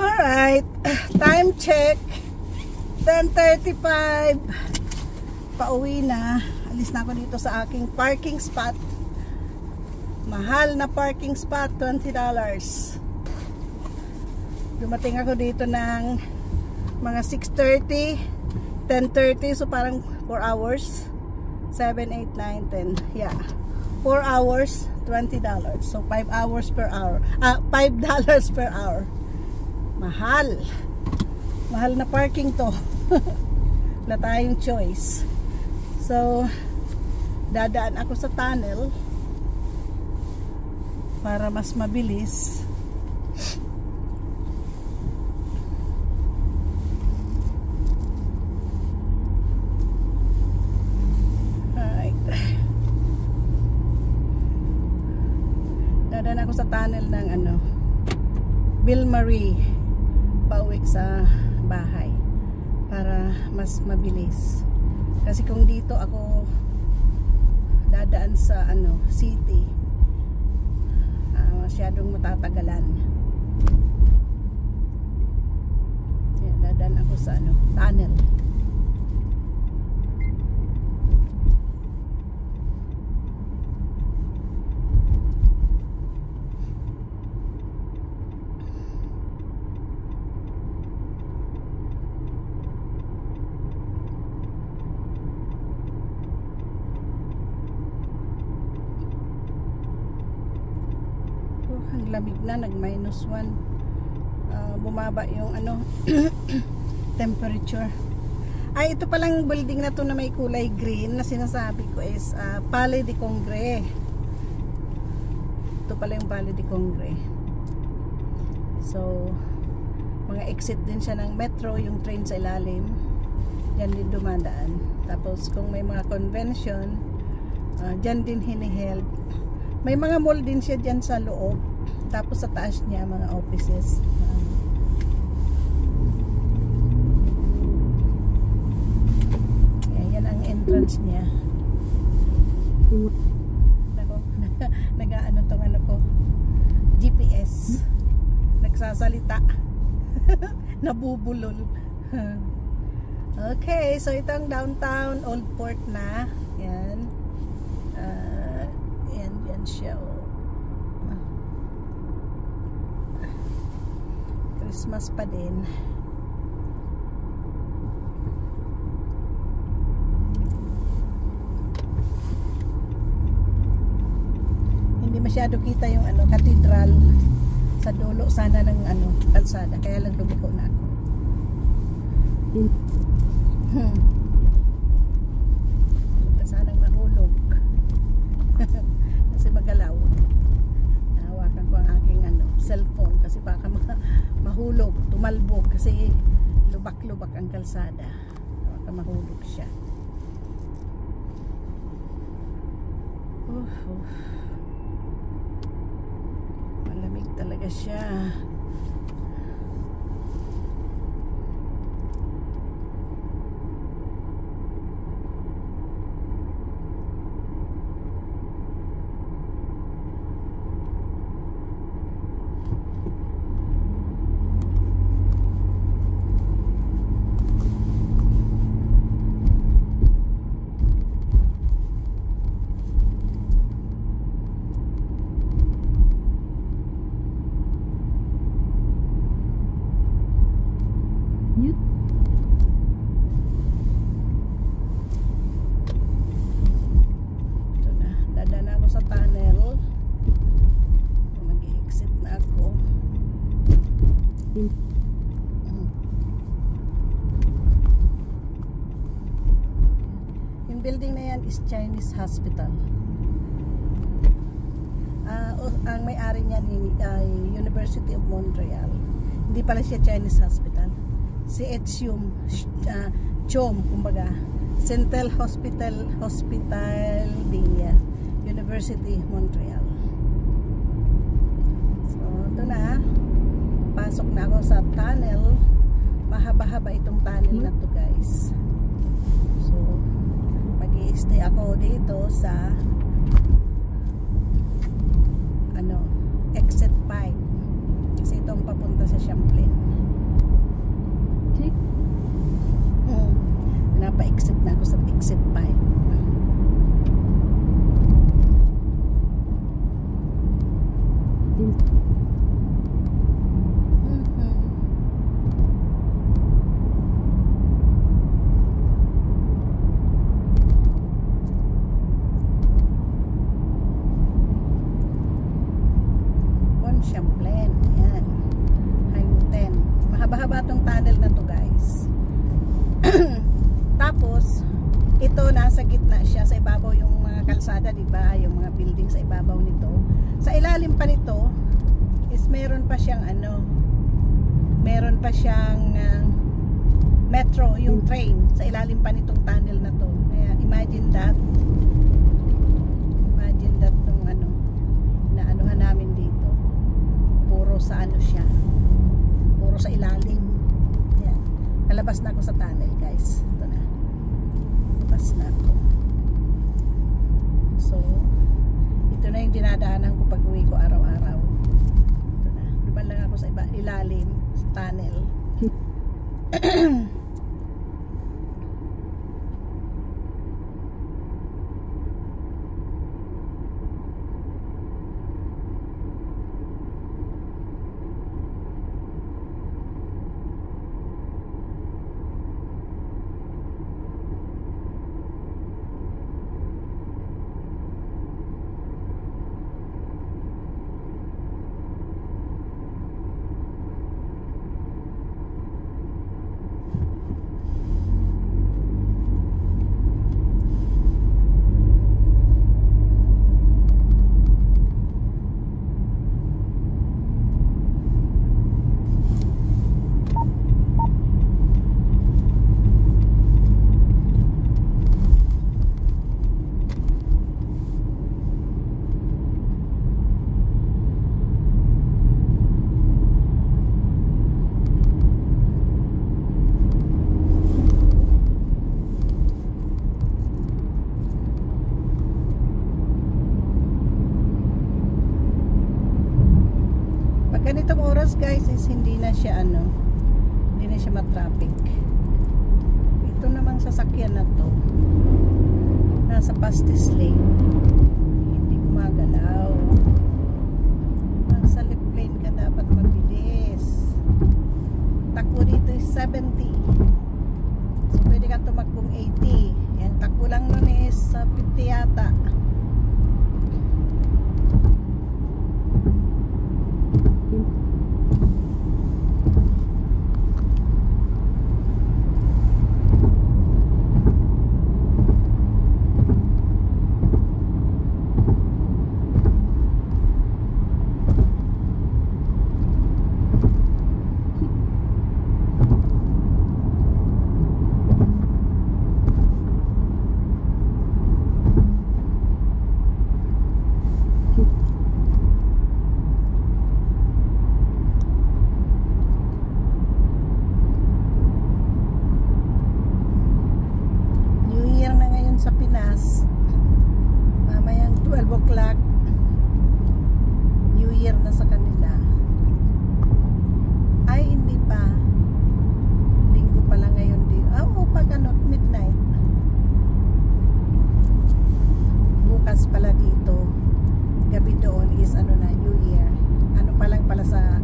Alright, time check 10:35. Pauwi na. Alis na ako dito sa aking parking spot. Mahal na parking spot, $20. Dumating ako dito ng mga 6:30, 10:30, so parang 4 hours. 7, 8, 9, 10. Yeah. 4 hours, $20. So 5 hours per hour. $5 per hour. Mahal. Mahal na parking to. Wala tayong choice. So dadaan ako sa tunnel para mas mabilis. Dadaan ako sa tunnel ng Bill Marie pauwi sa bahay para mas mabilis. Kasi kung dito ako dadaan sa city, masyadong matatagalan. Kaya dadaan ako sa tunnel. Ang lamig na, nag-1. Bumaba yung temperature. Ay, ito palang building na to na may kulay green na sinasabi ko is Palais de Congrès. Ito pala yung Palais de Congrès. So mga exit din siya ng metro, yung train sa ilalim. Yan din dumadaan. Tapos kung may mga convention, dyan din hiniheld. May mga mall din siya dyan sa loob. Tapos sa taas niya mga offices. Yan ang entrance niya. Nag-aano tong ko GPS. Nagsasalita. Nabubulol. Okay, so itong downtown Old Port na. Yan. Yan siya. Christmas pa din. Hindi masyado kita yung cathedral sa dulo sana ng kalsada, kaya lang lumiko na ako. Sanang mahulog. Kasi magalaw. Nahawakan ko ang aking cellphone kasi baka mahulog, tumalbog kasi lubak-lubak ang kalsada. Baka mahulog siya. Malamig talaga siya. Building na yan is Chinese Hospital. Ang may-ari niyan ay University of Montreal. Hindi pala siya Chinese Hospital. Si CHOM, kumbaga. Central Hospital din niya. University of Montreal. So, ito na. Pasok na ako sa tunnel. Mahaba-haba itong tunnel na to, guys. So, mag-i-stay ako dito sa exit 5 kasi itong papunta sa Champlain. pa-exit na ako sa exit 5. Champlain, yan. Highway 10. Mahaba-haba tong tunnel na to, guys. Tapos, ito nasa gitna siya, sa ibabaw yung mga kalsada, diba? Yung mga building sa ibabaw nito. Sa ilalim pa nito is meron pa siyang meron pa siyang metro, yung train sa ilalim pa nitong tunnel na to. Kaya imagine that nung inaanuhan namin dito. Puro sa siya, puro sa ilalim. Yan. Kalabas na ako sa tunnel, guys. Ito na, labas na ako. So ito na yung dinadaanan ko pag uwi ko araw-araw. Ito na, dumaan lang ako sa ilalim sa tunnel. Ganitong oras, guys, is hindi na siya matraffic. Ito namang sasakyan na to nasa Pastis Lane, hindi gumagalaw. Nasa left lane ka dapat mabilis. Takbo dito is 70, so pwede kang tumakbong 80. Yan, takbo lang nun is 50 yata. Sa Pinas, mamayang 12 o'clock, New Year na sa kanila. Ay, hindi pa, linggo pala ngayon din. Pag midnight, bukas pala dito, gabi doon is na, New Year. Pa lang pala sa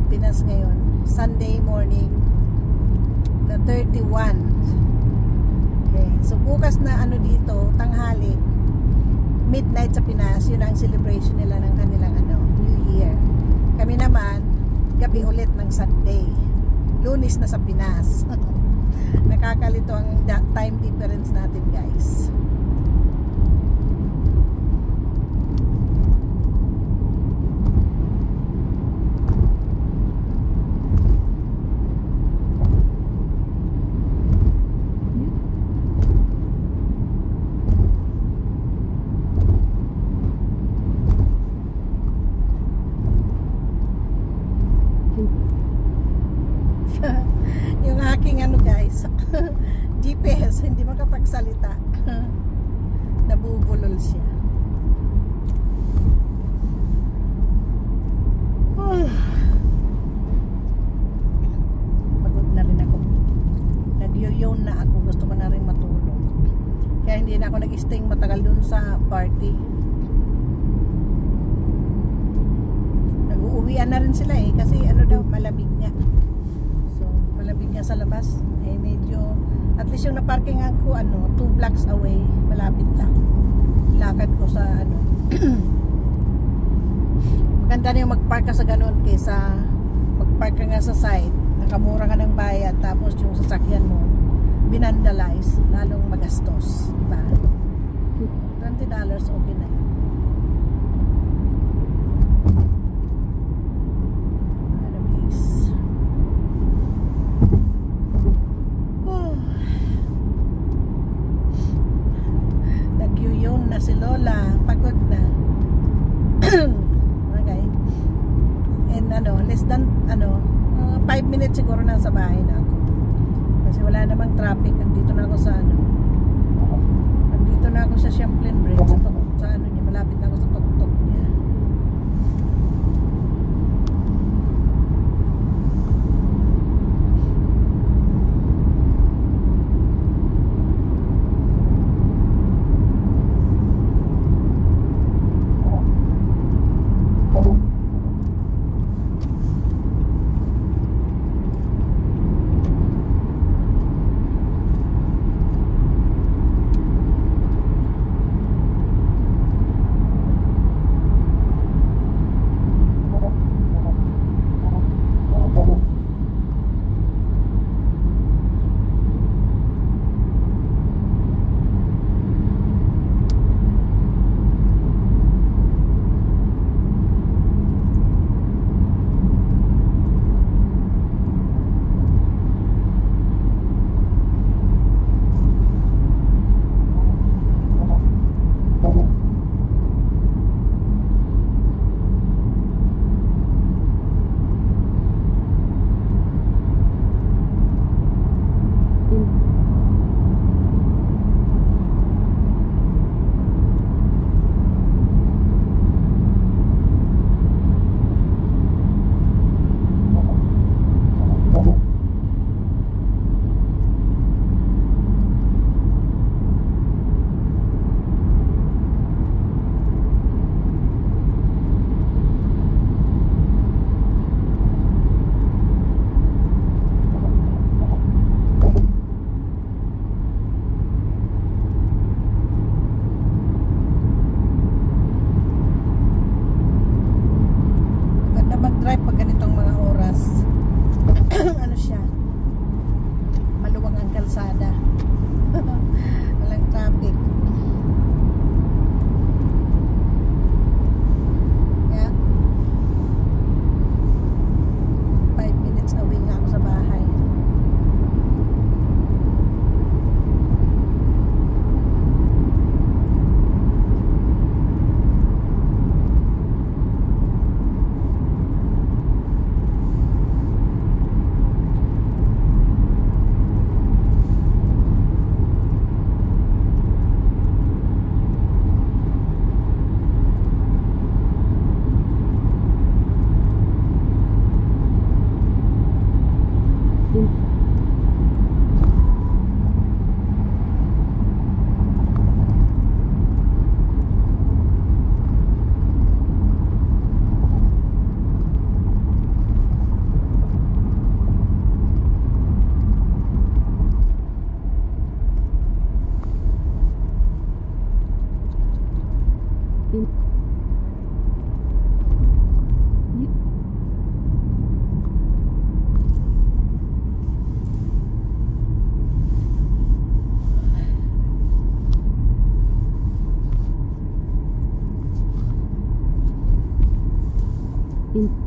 Pinas ngayon, Sunday morning na 31. Okay. So bukas na dito, tanghali, midnight sa Pinas, yun ang celebration nila ng kanilang New Year. Kami naman, gabi ulit ng Sunday, Lunes na sa Pinas. Nakakalito ang time difference natin, guys. Yung aking guys, GPS hindi makapagsalita. Nabubulol siya. Pagod na rin ako. Nagyoyon na ako. Gusto ko na rin na ako nag-stay matagal dun sa party. Nag-uuwian na rin sila eh, kasi ano daw, malamig nga. So, malamig nga sa labas. Eh, medyo, at least yung naparkingan ko, 2 blocks away, malapit lang. Lakad ko sa, maganda na yung mag-park ka sa ganun kaysa mag-park ka nga sa side, nakamura ka ng bayad, tapos yung sasakyan mo binandalize, lalong magastos, diba? $20 okay na yun. Anyways, nagyuyon na si Lola, pagod na. Okay. And less than 5 minutes siguro na sa bahay na ako. Kasi wala namang traffic. Nandito na ako sa nandito na ako sa Champlain Bridge sa niya, malapit na ako sa tok-tok niya. Mag-drive pag ganitong mga oras. Siya, maluwang ang kalsada. Walang traffic. Yeah. 5 minutes away nga ako sa bahay. in